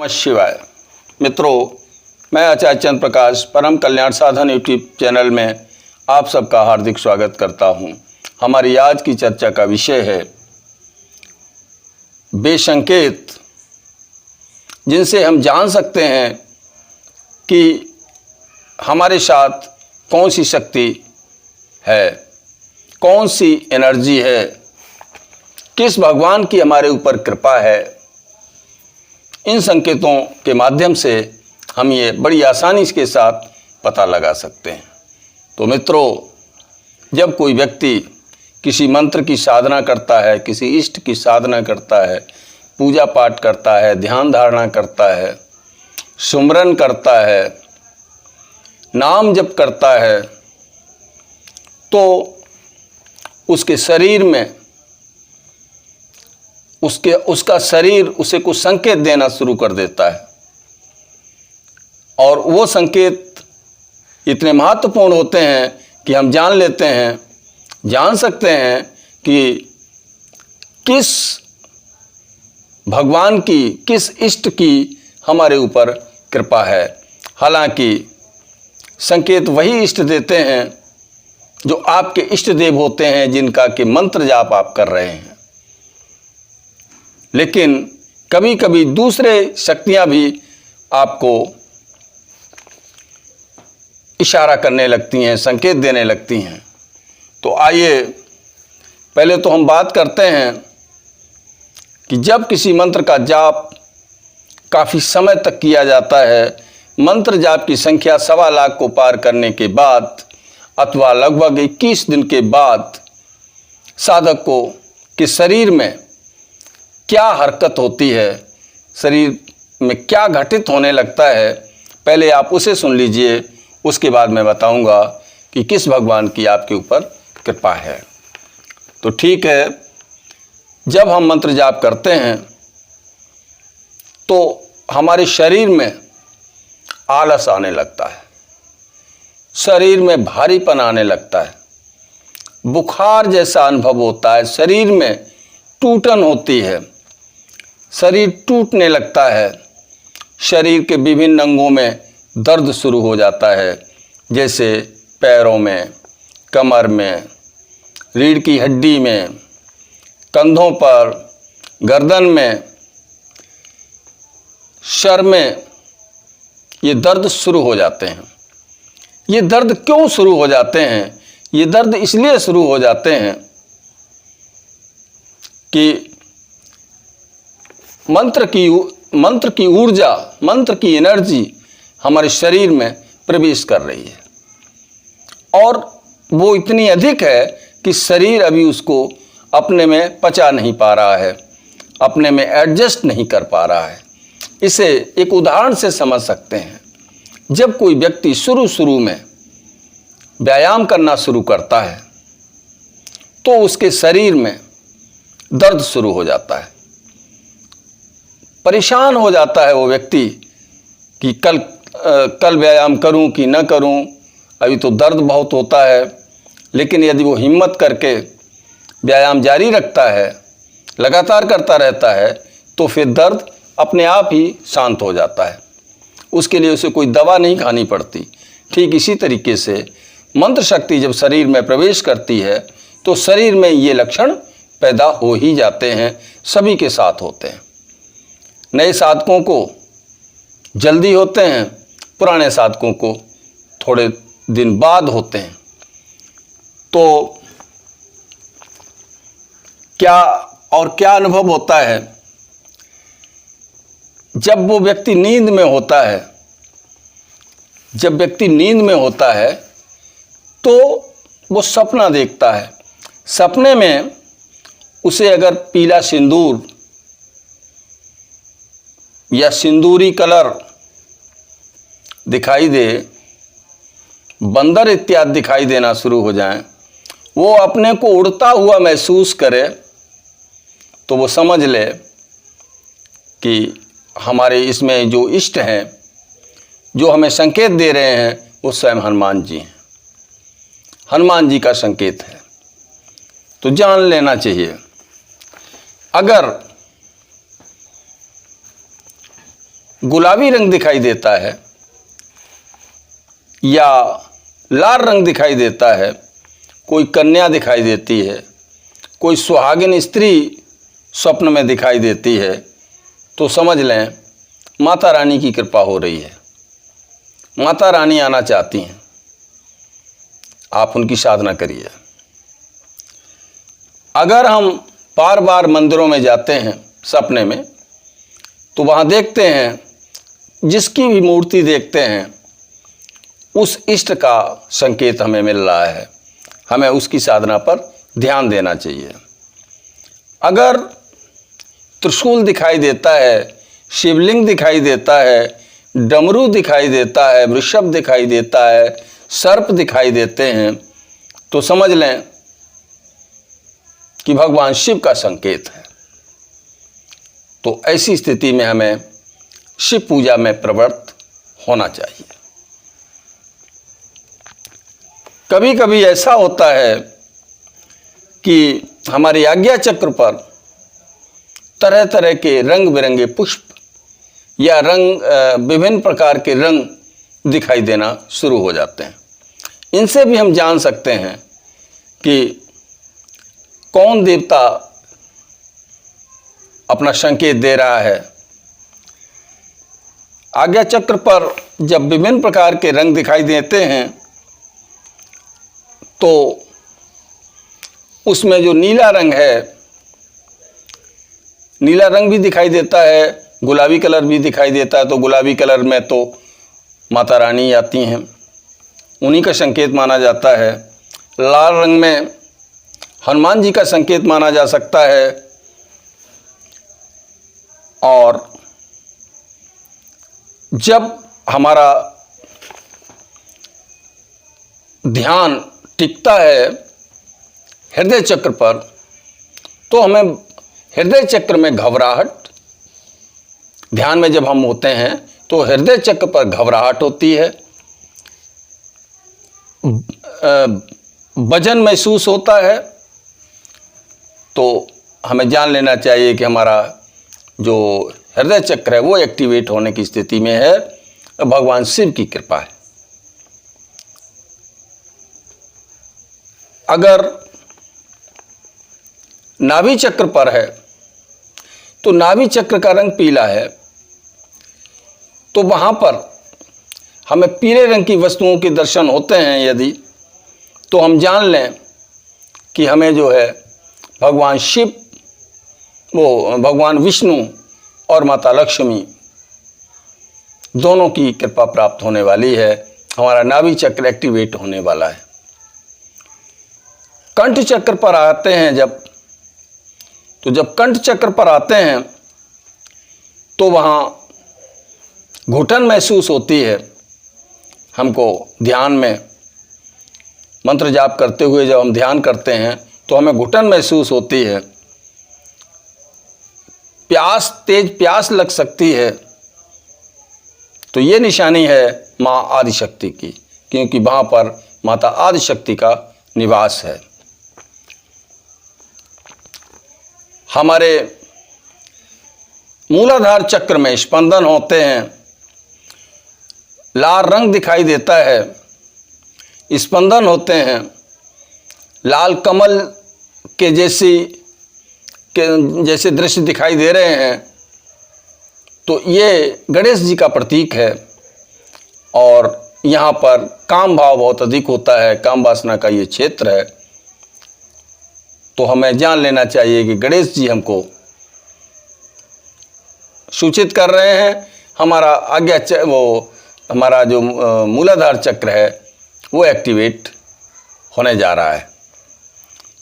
नमः शिवाय। मित्रों, मैं आचार्य चंद्र प्रकाश परम कल्याण साधन यूट्यूब चैनल में आप सबका हार्दिक स्वागत करता हूं। हमारी आज की चर्चा का विषय है वे संकेत जिनसे हम जान सकते हैं कि हमारे साथ कौन सी शक्ति है, कौन सी एनर्जी है, किस भगवान की हमारे ऊपर कृपा है। इन संकेतों के माध्यम से हम ये बड़ी आसानी के साथ पता लगा सकते हैं। तो मित्रों, जब कोई व्यक्ति किसी मंत्र की साधना करता है, किसी इष्ट की साधना करता है, पूजा पाठ करता है, ध्यान धारणा करता है, सुमरन करता है, नाम जप करता है, तो उसके शरीर में उसका शरीर उसे कुछ संकेत देना शुरू कर देता है और वो संकेत इतने महत्वपूर्ण होते हैं कि हम जान सकते हैं कि किस भगवान की, किस इष्ट की हमारे ऊपर कृपा है। हालांकि संकेत वही इष्ट देते हैं जो आपके इष्ट देव होते हैं, जिनका कि मंत्र जाप आप कर रहे हैं। लेकिन कभी कभी दूसरे शक्तियां भी आपको इशारा करने लगती हैं, संकेत देने लगती हैं। तो आइए पहले तो हम बात करते हैं कि जब किसी मंत्र का जाप काफ़ी समय तक किया जाता है, मंत्र जाप की संख्या 1.25 लाख को पार करने के बाद अथवा लगभग 21 दिन के बाद साधक को के शरीर में क्या हरकत होती है, शरीर में क्या घटित होने लगता है, पहले आप उसे सुन लीजिए। उसके बाद मैं बताऊंगा कि किस भगवान की आपके ऊपर कृपा है। तो ठीक है, जब हम मंत्र जाप करते हैं तो हमारे शरीर में आलस आने लगता है, शरीर में भारीपन आने लगता है, बुखार जैसा अनुभव होता है, शरीर में टूटन होती है, शरीर टूटने लगता है, शरीर के विभिन्न अंगों में दर्द शुरू हो जाता है, जैसे पैरों में, कमर में, रीढ़ की हड्डी में, कंधों पर, गर्दन में, सर में ये दर्द शुरू हो जाते हैं। ये दर्द क्यों शुरू हो जाते हैं? ये दर्द इसलिए शुरू हो जाते हैं कि मंत्र की ऊर्जा, मंत्र की एनर्जी हमारे शरीर में प्रवेश कर रही है और वो इतनी अधिक है कि शरीर अभी उसको अपने में पचा नहीं पा रहा है, अपने में एडजस्ट नहीं कर पा रहा है। इसे एक उदाहरण से समझ सकते हैं। जब कोई व्यक्ति शुरू में व्यायाम करना शुरू करता है तो उसके शरीर में दर्द शुरू हो जाता है, परेशान हो जाता है वो व्यक्ति कि कल व्यायाम करूं कि न करूं, अभी तो दर्द बहुत होता है। लेकिन यदि वो हिम्मत करके व्यायाम जारी रखता है, लगातार करता रहता है, तो फिर दर्द अपने आप ही शांत हो जाता है। उसके लिए उसे कोई दवा नहीं खानी पड़ती। ठीक इसी तरीके से मंत्र शक्ति जब शरीर में प्रवेश करती है तो शरीर में ये लक्षण पैदा हो ही जाते हैं, सभी के साथ होते हैं। नए साधकों को जल्दी होते हैं, पुराने साधकों को थोड़े दिन बाद होते हैं। तो क्या अनुभव होता है जब वो व्यक्ति नींद में होता है? जब व्यक्ति नींद में होता है तो वो सपना देखता है। सपने में उसे अगर पीला सिंदूर या सिंदूरी कलर दिखाई दे, बंदर इत्यादि दिखाई देना शुरू हो जाएं, वो अपने को उड़ता हुआ महसूस करे, तो वो समझ ले कि हमारे इसमें जो इष्ट हैं, जो हमें संकेत दे रहे हैं, वो स्वयं हनुमान जी हैं। हनुमान जी का संकेत है, तो जान लेना चाहिए। अगर गुलाबी रंग दिखाई देता है या लाल रंग दिखाई देता है, कोई कन्या दिखाई देती है, कोई सुहागिन स्त्री स्वप्न में दिखाई देती है, तो समझ लें माता रानी की कृपा हो रही है, माता रानी आना चाहती हैं। आप उनकी साधना करिए। अगर हम बार बार मंदिरों में जाते हैं सपने में, तो वहाँ देखते हैं, जिसकी भी मूर्ति देखते हैं उस इष्ट का संकेत हमें मिल रहा है। हमें उसकी साधना पर ध्यान देना चाहिए। अगर त्रिशूल दिखाई देता है, शिवलिंग दिखाई देता है, डमरू दिखाई देता है, वृषभ दिखाई देता है, सर्प दिखाई देते हैं, तो समझ लें कि भगवान शिव का संकेत है। तो ऐसी स्थिति में हमें शिव पूजा में प्रवृत्त होना चाहिए। कभी कभी ऐसा होता है कि हमारी आज्ञा चक्र पर तरह तरह के रंग बिरंगे पुष्प या विभिन्न प्रकार के रंग दिखाई देना शुरू हो जाते हैं। इनसे भी हम जान सकते हैं कि कौन देवता अपना संकेत दे रहा है। आज्ञा चक्र पर जब विभिन्न प्रकार के रंग दिखाई देते हैं, तो उसमें जो नीला रंग है, नीला रंग भी दिखाई देता है, गुलाबी कलर भी दिखाई देता है। तो गुलाबी कलर में तो माता रानी आती हैं, उन्हीं का संकेत माना जाता है। लाल रंग में हनुमान जी का संकेत माना जा सकता है। और जब हमारा ध्यान टिकता है हृदय चक्र पर, तो हमें हृदय चक्र में घबराहट, ध्यान में जब हम होते हैं तो हृदय चक्र पर घबराहट होती है, वजन महसूस होता है। तो हमें जान लेना चाहिए कि हमारा जो हृदय चक्र है वो एक्टिवेट होने की स्थिति में है। भगवान शिव की कृपा है। अगर नाभि चक्र पर है तो नाभि चक्र का रंग पीला है, तो वहां पर हमें पीले रंग की वस्तुओं के दर्शन होते हैं यदि, तो हम जान लें कि हमें जो है भगवान शिव, वो भगवान विष्णु और माता लक्ष्मी दोनों की कृपा प्राप्त होने वाली है। हमारा नाभि चक्र एक्टिवेट होने वाला है। कंठ चक्र पर आते हैं जब कंठ चक्र पर आते हैं तो वहाँ घुटन महसूस होती है। हमको ध्यान में मंत्र जाप करते हुए जब हम ध्यान करते हैं तो हमें घुटन महसूस होती है। तेज प्यास लग सकती है। तो ये निशानी है माँ आदिशक्ति की, क्योंकि वहाँ पर माता आदिशक्ति का निवास है। हमारे मूलाधार चक्र में स्पंदन होते हैं, लाल रंग दिखाई देता है, स्पंदन होते हैं, लाल कमल के जैसे दृश्य दिखाई दे रहे हैं। तो ये गणेश जी का प्रतीक है। और यहाँ पर काम भाव बहुत अधिक होता है, काम वासना का ये क्षेत्र है। तो हमें जान लेना चाहिए कि गणेश जी हमको सूचित कर रहे हैं। हमारा हमारा जो मूलाधार चक्र है वो एक्टिवेट होने जा रहा है।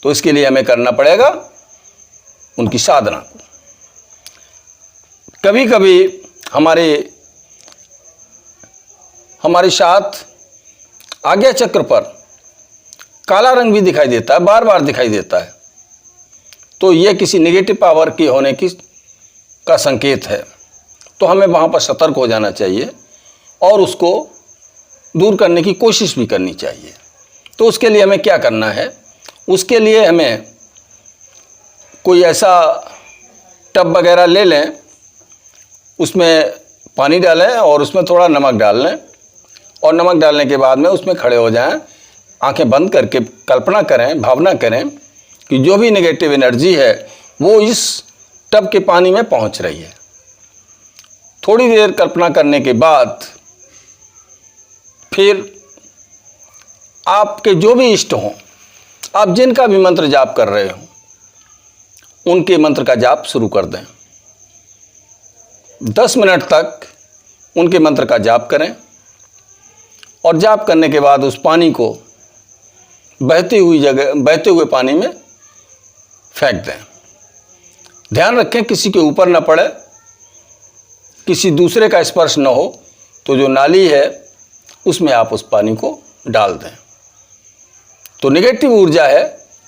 तो इसके लिए हमें करना पड़ेगा उनकी साधना। कभी कभी हमारे साथ आज्ञा चक्र पर काला रंग भी दिखाई देता है, बार बार दिखाई देता है। तो यह किसी नेगेटिव पावर की होने का संकेत है। तो हमें वहाँ पर सतर्क हो जाना चाहिए और उसको दूर करने की कोशिश भी करनी चाहिए। तो उसके लिए हमें क्या करना है? उसके लिए हमें कोई ऐसा टब वगैरह ले लें, उसमें पानी डालें और उसमें थोड़ा नमक डाल लें, और नमक डालने के बाद में उसमें खड़े हो जाएं, आंखें बंद करके कल्पना करें, भावना करें कि जो भी नेगेटिव एनर्जी है वो इस टब के पानी में पहुंच रही है। थोड़ी देर कल्पना करने के बाद फिर आपके जो भी इष्ट हों, आप जिनका भी मंत्र जाप कर रहे हो, उनके मंत्र का जाप शुरू कर दें। 10 मिनट तक उनके मंत्र का जाप करें और जाप करने के बाद उस पानी को बहती हुए पानी में फेंक दें। ध्यान रखें किसी के ऊपर न पड़े, किसी दूसरे का स्पर्श न हो, तो जो नाली है उसमें आप उस पानी को डाल दें। तो नेगेटिव ऊर्जा है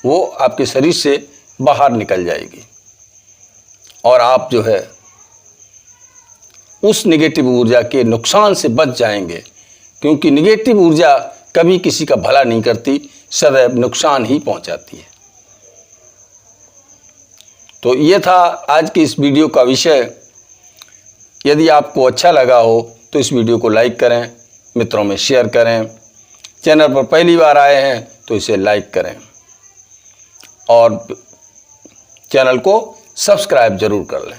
वो आपके शरीर से बाहर निकल जाएगी और आप जो है उस नेगेटिव ऊर्जा के नुकसान से बच जाएंगे, क्योंकि नेगेटिव ऊर्जा कभी किसी का भला नहीं करती, सदैव नुकसान ही पहुंचाती है। तो ये था आज की इस वीडियो का विषय। यदि आपको अच्छा लगा हो तो इस वीडियो को लाइक करें, मित्रों में शेयर करें। चैनल पर पहली बार आए हैं तो इसे लाइक करें और चैनल को सब्सक्राइब जरूर कर लें।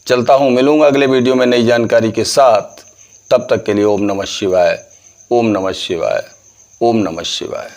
चलता हूँ, मिलूंगा अगले वीडियो में नई जानकारी के साथ। तब तक के लिए ओम नमः शिवाय, ओम नमः शिवाय, ओम नमः शिवाय।